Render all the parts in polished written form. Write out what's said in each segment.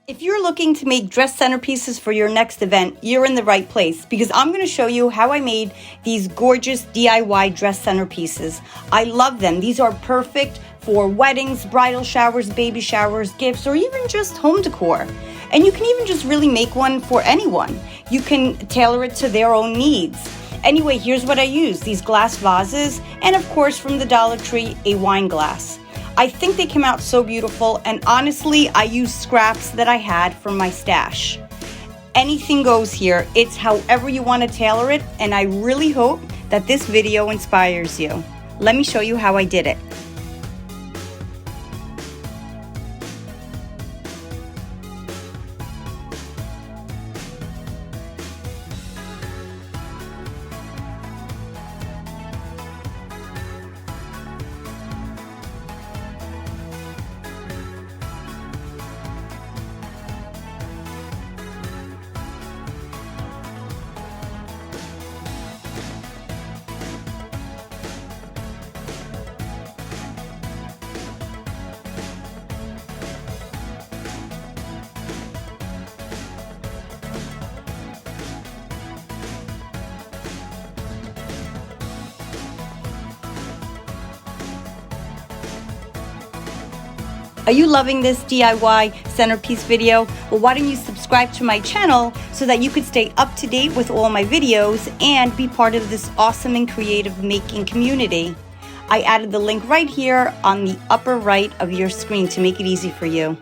If you're looking to make dress centerpieces for your next event, you're in the right place because I'm going to show you how I made these gorgeous DIY dress centerpieces. I love them. These are perfect for weddings, bridal showers, baby showers, gifts, or even just home decor. And you can even just really make one for anyone. You can tailor it to their own needs. Anyway, here's what I use: these glass vases, and of course from the Dollar Tree, a wine glass. I think they came out so beautiful, and honestly, I used scraps that I had from my stash. Anything goes here. It's however you want to tailor it, and I really hope that this video inspires you. Let me show you how I did it. Are you loving this DIY centerpiece video? Well, why don't you subscribe to my channel so that you could stay up to date with all my videos and be part of this awesome and creative making community. I added the link right here on the upper right of your screen to make it easy for you.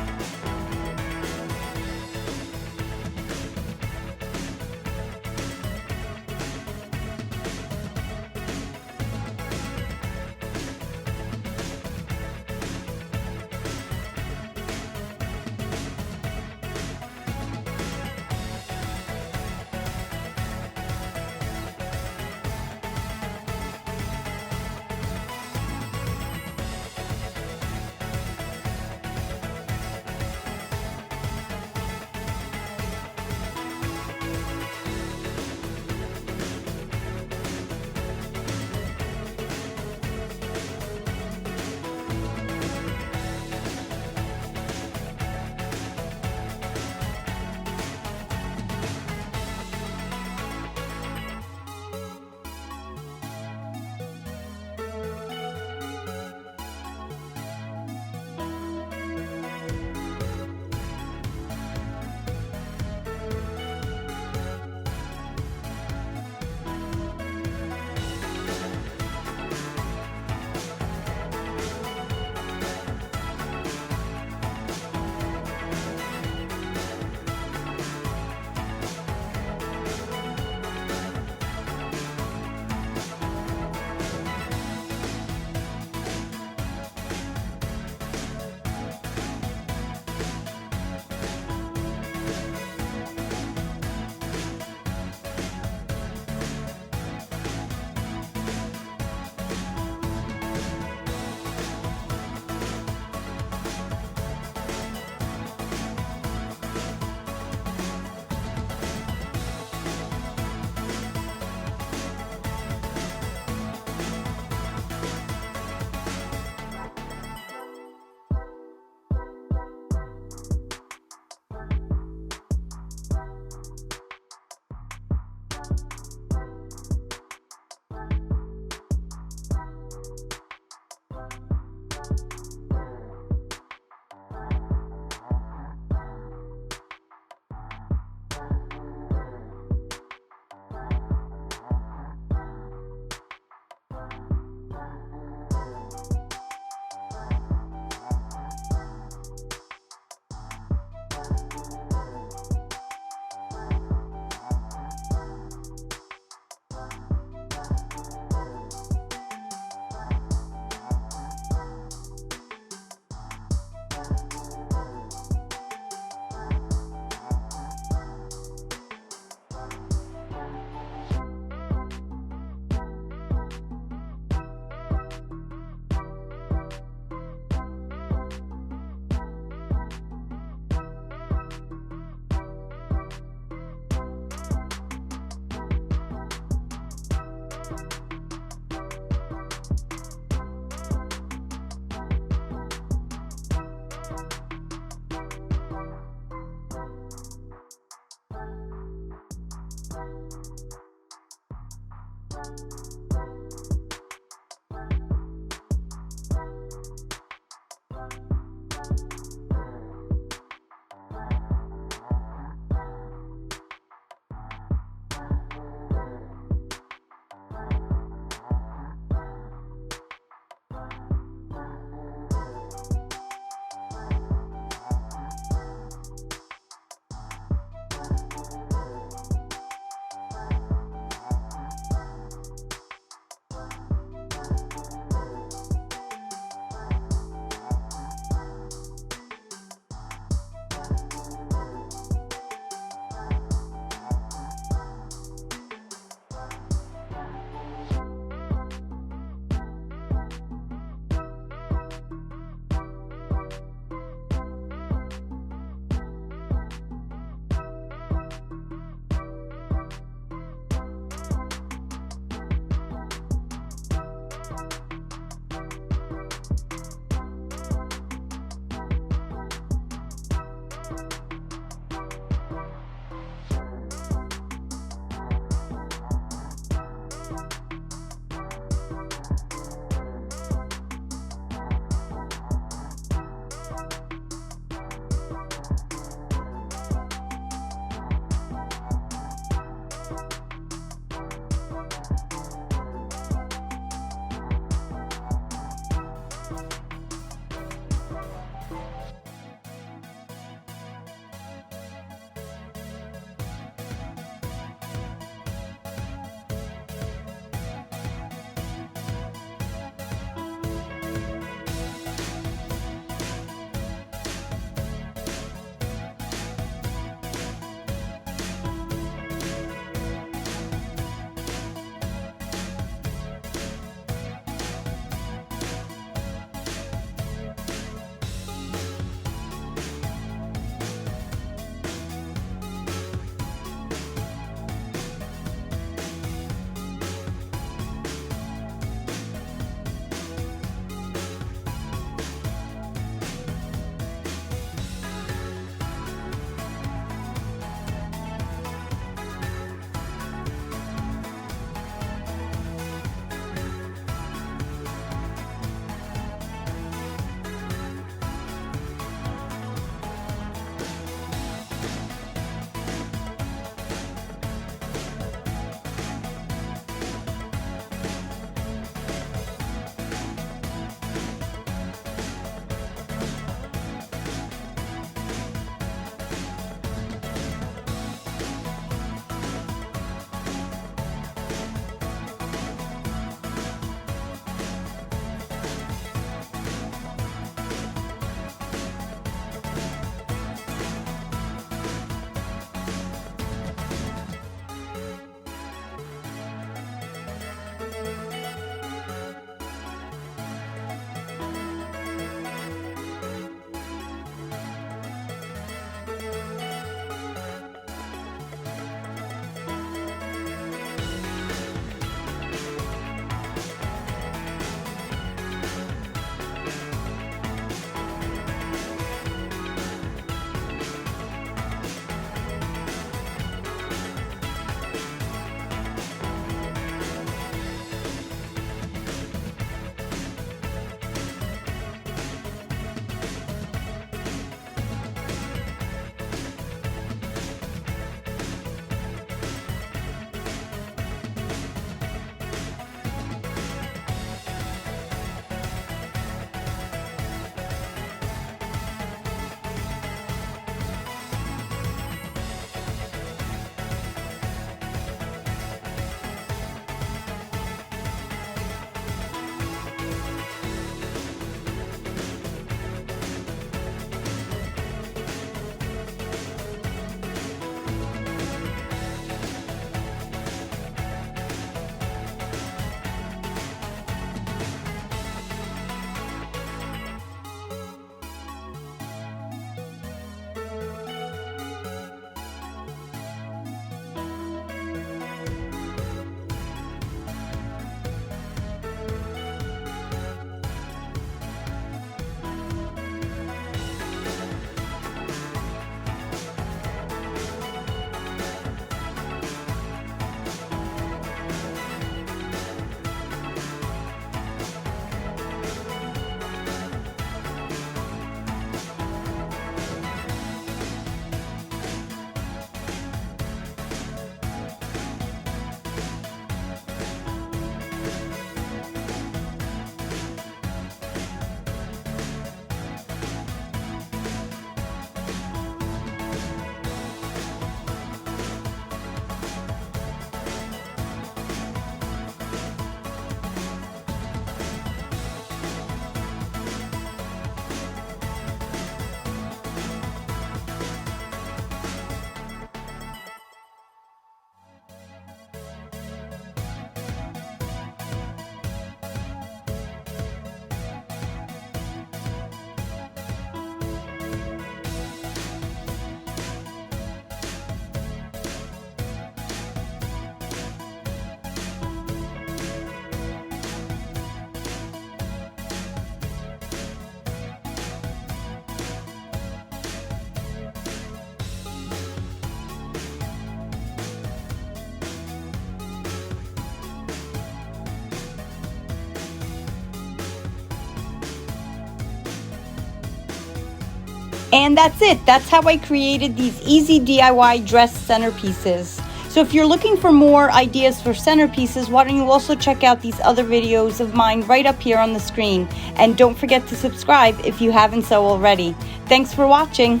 And that's it. That's how I created these easy DIY dress centerpieces. So if you're looking for more ideas for centerpieces, why don't you also check out these other videos of mine right up here on the screen. And don't forget to subscribe if you haven't so already. Thanks for watching.